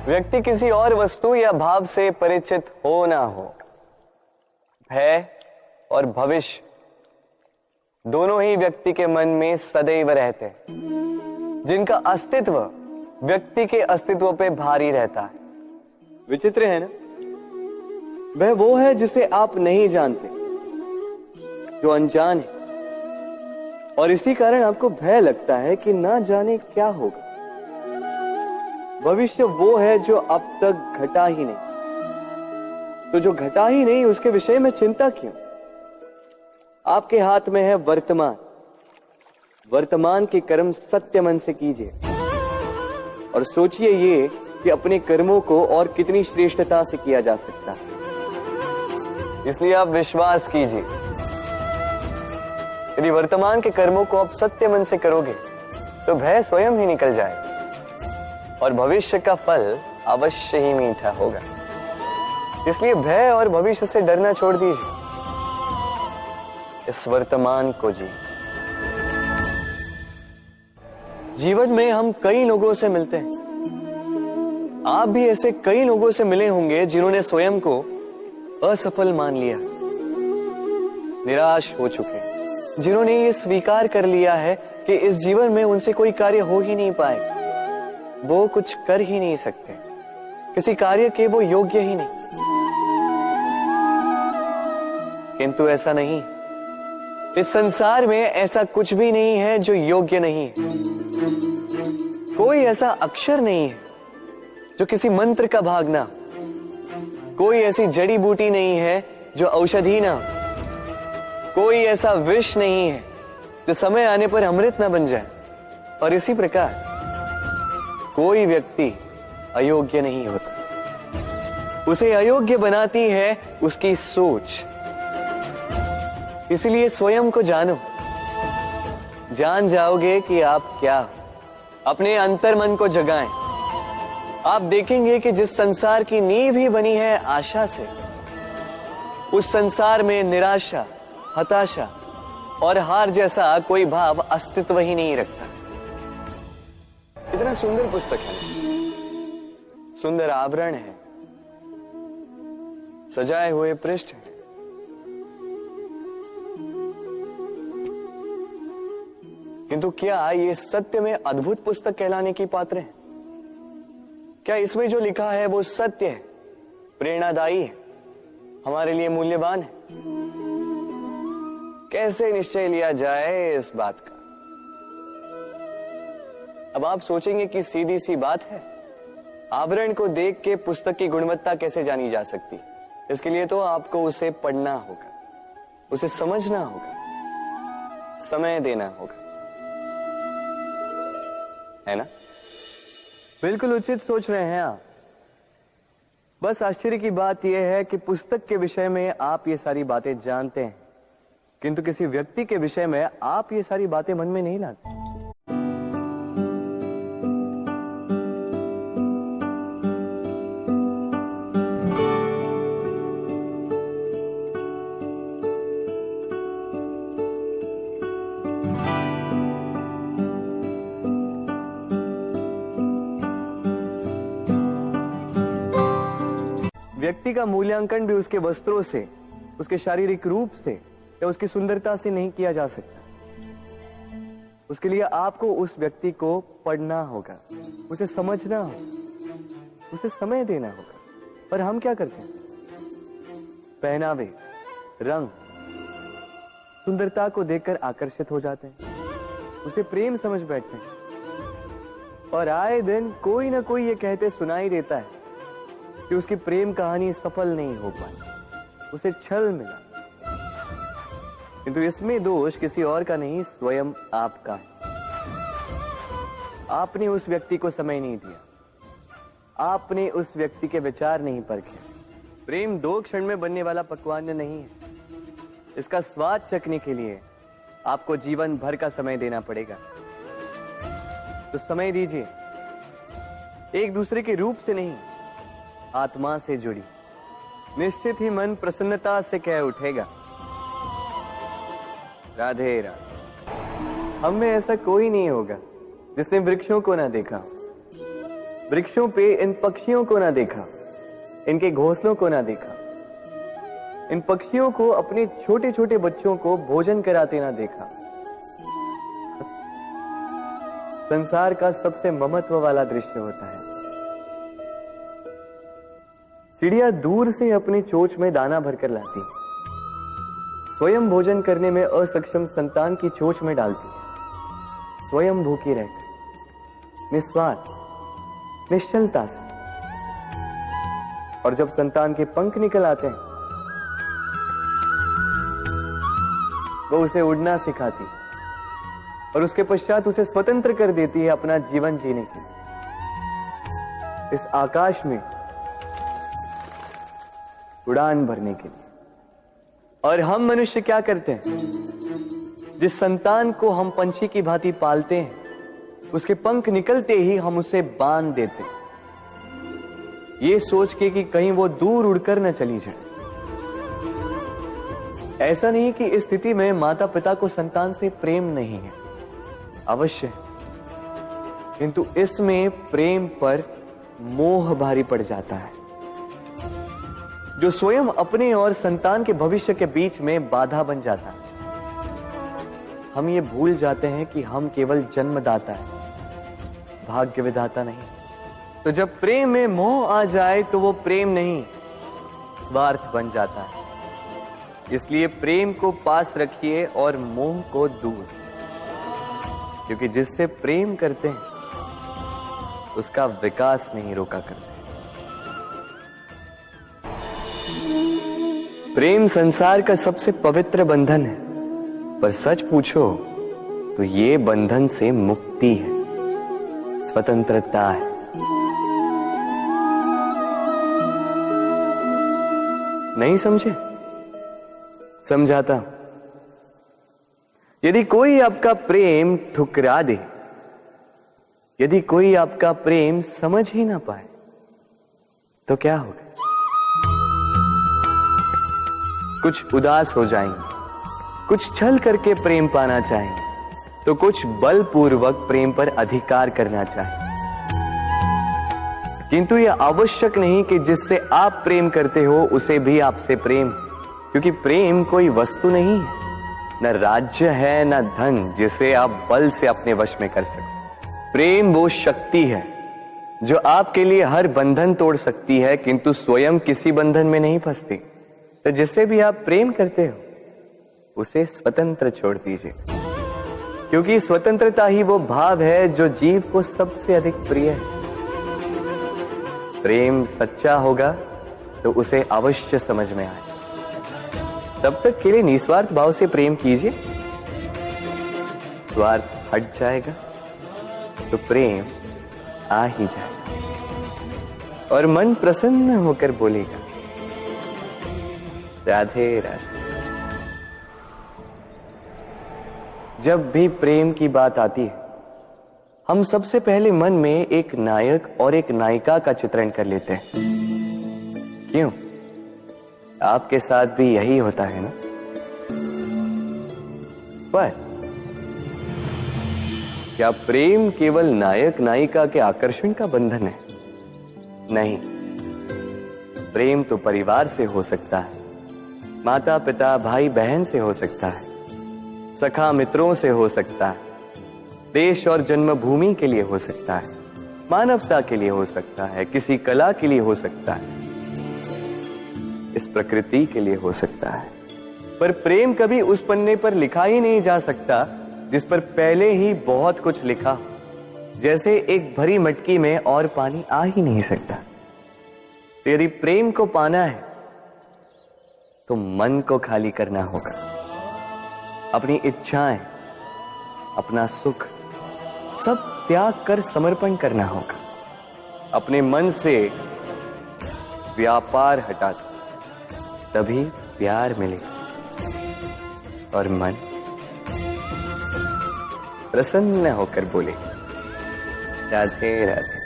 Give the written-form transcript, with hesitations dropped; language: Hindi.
व्यक्ति किसी और वस्तु या भाव से परिचित हो ना हो, भय और भविष्य दोनों ही व्यक्ति के मन में सदैव रहते हैं, जिनका अस्तित्व व्यक्ति के अस्तित्व पे भारी रहता है। विचित्र है ना? वह वो है जिसे आप नहीं जानते, जो अनजान है, और इसी कारण आपको भय लगता है कि ना जाने क्या होगा। भविष्य वो है जो अब तक घटा ही नहीं, तो जो घटा ही नहीं उसके विषय में चिंता क्यों? आपके हाथ में है वर्तमान। वर्तमान के कर्म सत्य मन से कीजिए और सोचिए ये कि अपने कर्मों को और कितनी श्रेष्ठता से किया जा सकता है। इसलिए आप विश्वास कीजिए, यदि वर्तमान के कर्मों को आप सत्य मन से करोगे तो भय स्वयं ही निकल जाएगा और भविष्य का फल अवश्य ही मीठा होगा। इसलिए भय और भविष्य से डरना छोड़ दीजिए, इस वर्तमान को जी। जीवन में हम कई लोगों से मिलते हैं। आप भी ऐसे कई लोगों से मिले होंगे जिन्होंने स्वयं को असफल मान लिया, निराश हो चुके, जिन्होंने ये स्वीकार कर लिया है कि इस जीवन में उनसे कोई कार्य हो ही नहीं पाएगा, वो कुछ कर ही नहीं सकते, किसी कार्य के वो योग्य ही नहीं। किंतु ऐसा नहीं, इस संसार में ऐसा कुछ भी नहीं है जो योग्य नहीं है। कोई ऐसा अक्षर नहीं है जो किसी मंत्र का भाग ना, कोई ऐसी जड़ी बूटी नहीं है जो औषधि ना, कोई ऐसा विष नहीं है जो समय आने पर अमृत ना बन जाए। और इसी प्रकार कोई व्यक्ति अयोग्य नहीं होता, उसे अयोग्य बनाती है उसकी सोच। इसलिए स्वयं को जानो, जान जाओगे कि आप क्या हो। अपने अंतर मन को जगाएं। आप देखेंगे कि जिस संसार की नींव ही बनी है आशा से, उस संसार में निराशा, हताशा और हार जैसा कोई भाव अस्तित्व ही नहीं रखता। इतना सुंदर पुस्तक है, सुंदर आवरण है, सजाए हुए पृष्ठ है, किंतु क्या ये सत्य में अद्भुत पुस्तक कहलाने की पात्र है? क्या इसमें जो लिखा है वो सत्य है, प्रेरणादायी है, हमारे लिए मूल्यवान है? कैसे निश्चय लिया जाए इस बात का? अब आप सोचेंगे कि सीधी सी बात है, आवरण को देख के पुस्तक की गुणवत्ता कैसे जानी जा सकती? इसके लिए तो आपको उसे पढ़ना होगा, उसे समझना होगा, समय देना होगा, है ना? बिल्कुल उचित सोच रहे हैं आप। बस आश्चर्य की बात यह है कि पुस्तक के विषय में आप ये सारी बातें जानते हैं, किंतु किसी व्यक्ति के विषय में आप ये सारी बातें मन में नहीं लाते। व्यक्ति का मूल्यांकन भी उसके वस्त्रों से, उसके शारीरिक रूप से या उसकी सुंदरता से नहीं किया जा सकता। उसके लिए आपको उस व्यक्ति को पढ़ना होगा, उसे समझना होगा, उसे समय देना होगा। पर हम क्या करते हैं? पहनावे, रंग, सुंदरता को देखकर आकर्षित हो जाते हैं, उसे प्रेम समझ बैठते हैं और आए दिन कोई ना कोई ये कहते सुनाई देता है कि उसकी प्रेम कहानी सफल नहीं हो पाई, उसे छल मिला। किंतु इसमें दोष किसी और का नहीं, स्वयं आपका है। आपने उस व्यक्ति को समय नहीं दिया, आपने उस व्यक्ति के विचार नहीं परखे। प्रेम 2 क्षण में बनने वाला पकवान नहीं है, इसका स्वाद चखने के लिए आपको जीवन भर का समय देना पड़ेगा। तो समय दीजिए, एक दूसरे के रूप से नहीं, आत्मा से जुड़ी। निश्चित ही मन प्रसन्नता से कह उठेगा, राधे राधे। हम में ऐसा कोई नहीं होगा जिसने वृक्षों को ना देखा हो, वृक्षों पे इन पक्षियों को ना देखा, इनके घोंसलों को ना देखा, इन पक्षियों को अपने छोटे छोटे बच्चों को भोजन कराते ना देखा। संसार का सबसे ममत्व वाला दृश्य होता है। चिड़िया दूर से अपनी चोंच में दाना भरकर लाती, स्वयं भोजन करने में असक्षम संतान की चोंच में डालती, स्वयं भूखी रहकर निस्वार्थ निश्चलता से। और जब संतान के पंख निकल आते हैं, वो उसे उड़ना सिखाती और उसके पश्चात उसे स्वतंत्र कर देती है अपना जीवन जीने के लिए, इस आकाश में उड़ान भरने के लिए। और हम मनुष्य क्या करते हैं? जिस संतान को हम पंछी की भांति पालते हैं, उसके पंख निकलते ही हम उसे बांध देते हैं, ये सोच के कि कहीं वो दूर उड़कर न चली जाए। ऐसा नहीं कि इस स्थिति में माता पिता को संतान से प्रेम नहीं है, अवश्य है, किंतु इसमें प्रेम पर मोह भारी पड़ जाता है, जो स्वयं अपने और संतान के भविष्य के बीच में बाधा बन जाता है। हम ये भूल जाते हैं कि हम केवल जन्मदाता है, भाग्य विधाता नहीं। तो जब प्रेम में मोह आ जाए तो वो प्रेम नहीं, स्वार्थ बन जाता है। इसलिए प्रेम को पास रखिए और मोह को दूर, क्योंकि जिससे प्रेम करते हैं उसका विकास नहीं रोका करते। प्रेम संसार का सबसे पवित्र बंधन है, पर सच पूछो तो ये बंधन से मुक्ति है, स्वतंत्रता है। नहीं समझे? समझाता हूं। यदि कोई आपका प्रेम ठुकरा दे, यदि कोई आपका प्रेम समझ ही ना पाए, तो क्या होगा? कुछ उदास हो जाएंगे, कुछ छल करके प्रेम पाना चाहेंगे, तो कुछ बलपूर्वक प्रेम पर अधिकार करना चाहेंगे। किंतु यह आवश्यक नहीं कि जिससे आप प्रेम करते हो उसे भी आपसे प्रेम, क्योंकि प्रेम कोई वस्तु नहीं है, न राज्य है, न धन जिसे आप बल से अपने वश में कर सकते। प्रेम वो शक्ति है जो आपके लिए हर बंधन तोड़ सकती है, किंतु स्वयं किसी बंधन में नहीं फंसती। तो जिससे भी आप प्रेम करते हो उसे स्वतंत्र छोड़ दीजिए, क्योंकि स्वतंत्रता ही वो भाव है जो जीव को सबसे अधिक प्रिय है। प्रेम सच्चा होगा तो उसे अवश्य समझ में आए। तब तक के लिए निस्वार्थ भाव से प्रेम कीजिए, स्वार्थ हट जाएगा तो प्रेम आ ही जाएगा और मन प्रसन्न होकर बोलेगा, राधे राधे। जब भी प्रेम की बात आती है, हम सबसे पहले मन में एक नायक और एक नायिका का चित्रण कर लेते हैं। क्यों? आपके साथ भी यही होता है ना? पर क्या प्रेम केवल नायक नायिका के आकर्षण का बंधन है? नहीं, प्रेम तो परिवार से हो सकता है, माता पिता भाई बहन से हो सकता है, सखा मित्रों से हो सकता है, देश और जन्मभूमि के लिए हो सकता है, मानवता के लिए हो सकता है, किसी कला के लिए हो सकता है, इस प्रकृति के लिए हो सकता है। पर प्रेम कभी उस पन्ने पर लिखा ही नहीं जा सकता जिस पर पहले ही बहुत कुछ लिखा, जैसे एक भरी मटकी में और पानी आ ही नहीं सकता। तो यदि प्रेम को पाना है तो मन को खाली करना होगा, अपनी इच्छाएं, अपना सुख सब त्याग कर समर्पण करना होगा, अपने मन से व्यापार हटा दो, तभी प्यार मिलेगा और मन प्रसन्न होकर बोलेगा, राधे राधे।